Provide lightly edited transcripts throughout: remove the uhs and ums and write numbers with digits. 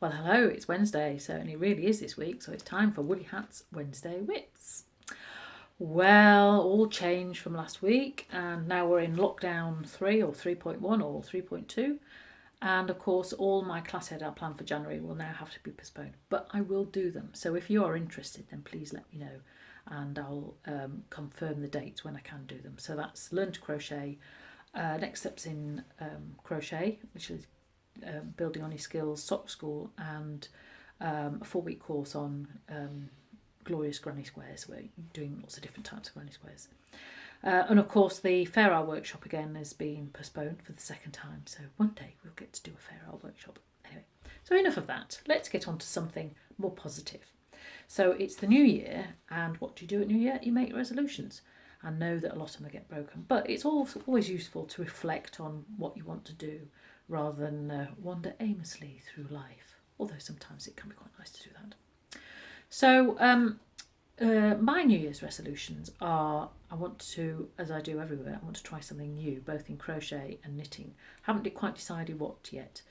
Well, hello, it's Wednesday, so and it really is this week, so it's time for Woolly Hat's Wednesday Wits. Well, all changed from last week, and now we're in lockdown 3 or 3.1 or 3.2. And of course, all my class head out plan for January will now have to be postponed, but I will do them. So if you are interested, then please let me know, and I'll confirm the dates when I can do them. So that's learn to crochet. Next steps in crochet, which is building on your skills, sock school, and a 4-week course on glorious granny squares. We're doing lots of different types of granny squares. And of course, the Fair Isle workshop again has been postponed for the second time. So one day we'll get to do a Fair Isle workshop. Anyway, so enough of that. Let's get on to something more positive. So it's the new year, and what do you do at New Year? You make resolutions. I know that a lot of them get broken, but it's always useful to reflect on what you want to do rather than wander aimlessly through life. Although sometimes it can be quite nice to do that. So my New Year's resolutions are, I want to, as I do everywhere, I want to try something new, both in crochet and knitting. Haven't quite decided what yet,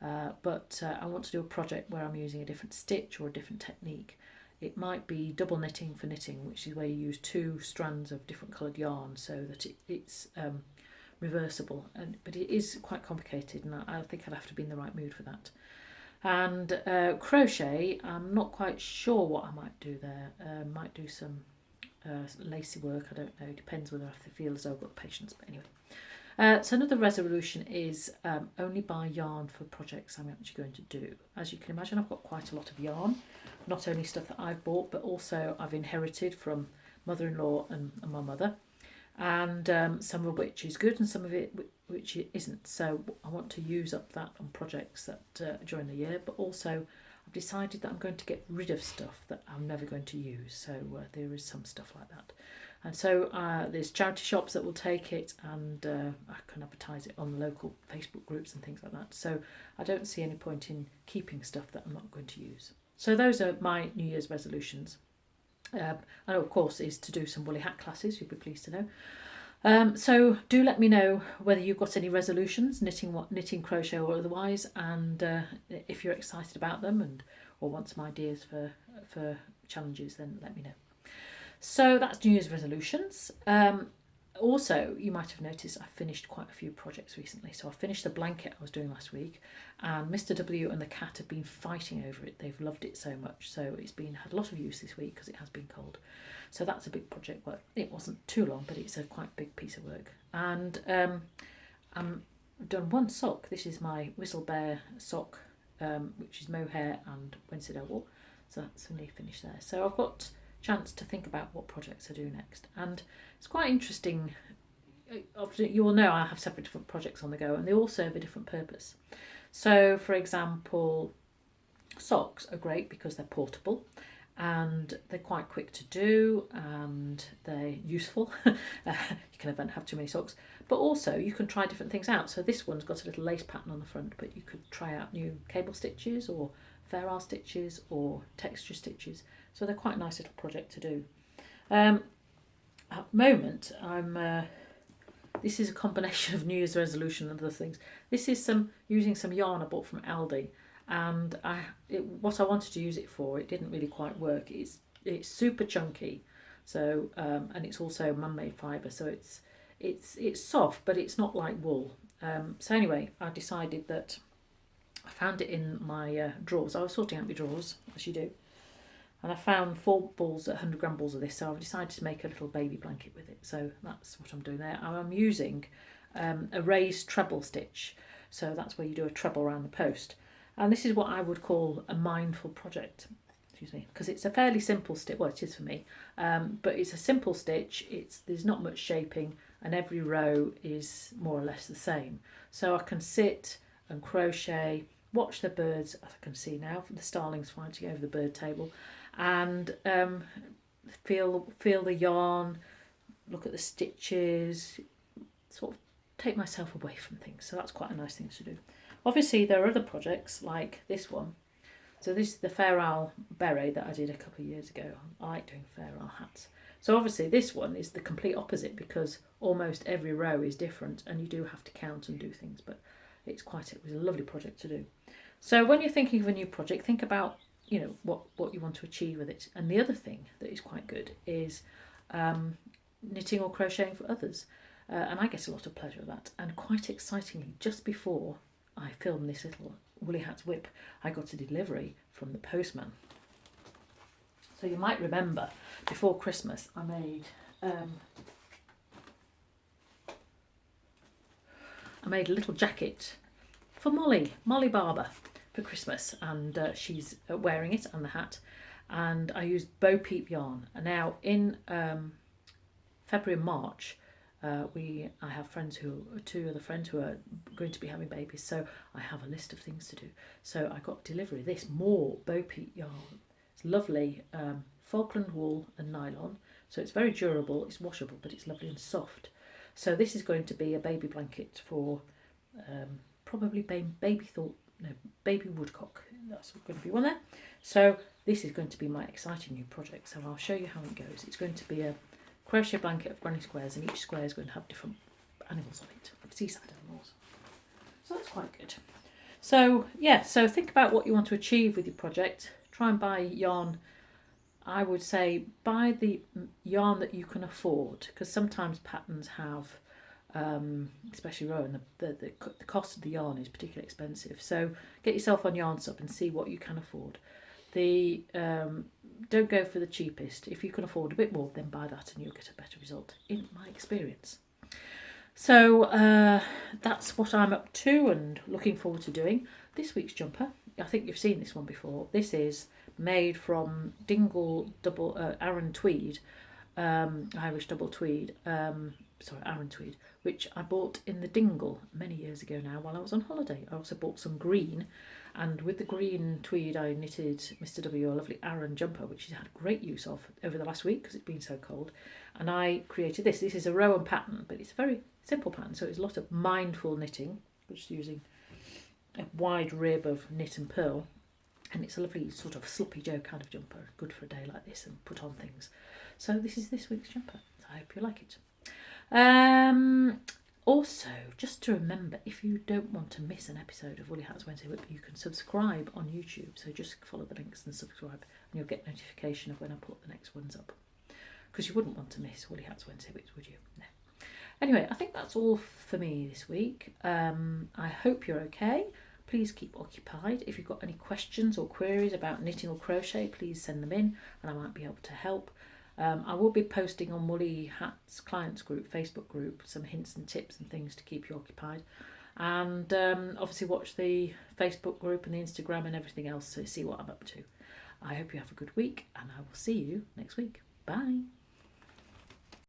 but I want to do a project where I'm using a different stitch or a different technique. It might be double knitting for knitting, which is where you use 2 strands of different coloured yarn so that it's reversible. But it is quite complicated, and I think I'd have to be in the right mood for that. And crochet, I'm not quite sure what I might do there. Might do some lacy work, I don't know. Depends whether I feel as though I've got the patience. But anyway. So another resolution is only buy yarn for projects I'm actually going to do. As you can imagine, I've got quite a lot of yarn. Not only stuff that I've bought, but also I've inherited from mother-in-law and my mother. And some of which is good and some of it which it isn't. So I want to use up that on projects that during the year, but also I've decided that I'm going to get rid of stuff that I'm never going to use. So there is some stuff like that. And so there's charity shops that will take it, and I can advertise it on local Facebook groups and things like that. So I don't see any point in keeping stuff that I'm not going to use. So those are my New Year's resolutions. And of course is to do some woolly hat classes, you'll be pleased to know. So do let me know whether you've got any resolutions, knitting, crochet or otherwise, and if you're excited about them or want some ideas for challenges, then let me know. So that's New Year's resolutions. Also, you might have noticed I finished quite a few projects recently. So I finished the blanket I was doing last week, and Mr. W and the cat have been fighting over it. They've loved it so much. So it's had a lot of use this week because it has been cold. So that's a big project work. It wasn't too long, but it's a quite big piece of work. And I've done one sock. This is my Whistlebare sock, which is mohair and Wednesday wool. So that's nearly finished there. So I've got chance to think about what projects I do next, and it's quite interesting. You will know I have several different projects on the go, and they all serve a different purpose. So for example, socks are great because they're portable and they're quite quick to do and they're useful. You can never have too many socks, but also you can try different things out. So this one's got a little lace pattern on the front, but you could try out new cable stitches or Fair Isle stitches or texture stitches. So they're quite a nice little project to do. At the moment, this is a combination of New Year's resolution and other things. This is using some yarn I bought from Aldi, and what I wanted to use it for, it didn't really quite work. It's super chunky, so and it's also man-made fibre, so it's soft, but it's not like wool. So anyway, I decided that I found it in my drawers. I was sorting out my drawers, as you do. And I found 4 balls, 100-gram balls of this, so I've decided to make a little baby blanket with it. So that's what I'm doing there. And I'm using a raised treble stitch. So that's where you do a treble around the post. And this is what I would call a mindful project. Excuse me, because it's a fairly simple stitch. Well, it is for me, but it's a simple stitch. There's not much shaping, and every row is more or less the same. So I can sit and crochet, watch the birds, as I can see now, the starlings fighting over the bird table, and feel the yarn, look at the stitches, sort of take myself away from things. So that's quite a nice thing to do. Obviously there are other projects like this one. So this is the Fair Isle beret that I did a couple of years ago. I like doing Fair Isle hats. So obviously this one is the complete opposite because almost every row is different and you do have to count and do things, but it was a lovely project to do. So when you're thinking of a new project, think about, you know, what you want to achieve with it. And the other thing that is quite good is knitting or crocheting for others. And I get a lot of pleasure of that. And quite excitingly, just before I filmed this little Woolly Hats whip, I got a delivery from the postman. So you might remember, before Christmas, I made a little jacket for Molly Barber, for Christmas, and she's wearing it and the hat. And I used Bo Beep yarn. And now in February and March, I have two other friends who are going to be having babies, so I have a list of things to do. So I got delivery of this more Bo Peep yarn. It's lovely Falkland wool and nylon, so it's very durable, it's washable, but it's lovely and soft. So this is going to be a baby blanket for probably baby woodcock. That's going to be one there. So this is going to be my exciting new project. So I'll show you how it goes. It's going to be a crochet blanket of granny squares, and each square is going to have different animals on it, seaside animals. So that's quite good. So yeah, so think about what you want to achieve with your project. Try and buy yarn. I would say buy the yarn that you can afford, because sometimes patterns have, especially Rowan, the cost of the yarn is particularly expensive. So get yourself on Yarnsub and see what you can afford. Don't go for the cheapest. If you can afford a bit more, then buy that and you'll get a better result, in my experience. So that's what I'm up to and looking forward to doing. This week's jumper, I think you've seen this one before. This is made from Dingle Aran tweed, Irish double tweed, Aran tweed, which I bought in the Dingle many years ago now while I was on holiday. I also bought some green, and with the green tweed I knitted Mr W a lovely Aran jumper, which he's had great use of over the last week because it's been so cold. And I created this. This is a Rowan pattern, but it's a very simple pattern, so it's a lot of mindful knitting, which is using a wide rib of knit and purl. And it's a lovely sort of sloppy Joe kind of jumper, good for a day like this and put on things. So this is this week's jumper. I hope you like it. Also, just to remember, if you don't want to miss an episode of Woolly Hats Wednesday Whip, you can subscribe on YouTube. So just follow the links and subscribe, and you'll get notification of when I put the next ones up. Because you wouldn't want to miss Woolly Hats Wednesday Whips, would you? No. Anyway, I think that's all for me this week. I hope you're okay. Please keep occupied. If you've got any questions or queries about knitting or crochet, please send them in and I might be able to help. I will be posting on Woolly Hats Clients Group, Facebook group, some hints and tips and things to keep you occupied. And obviously watch the Facebook group and the Instagram and everything else to see what I'm up to. I hope you have a good week and I will see you next week. Bye.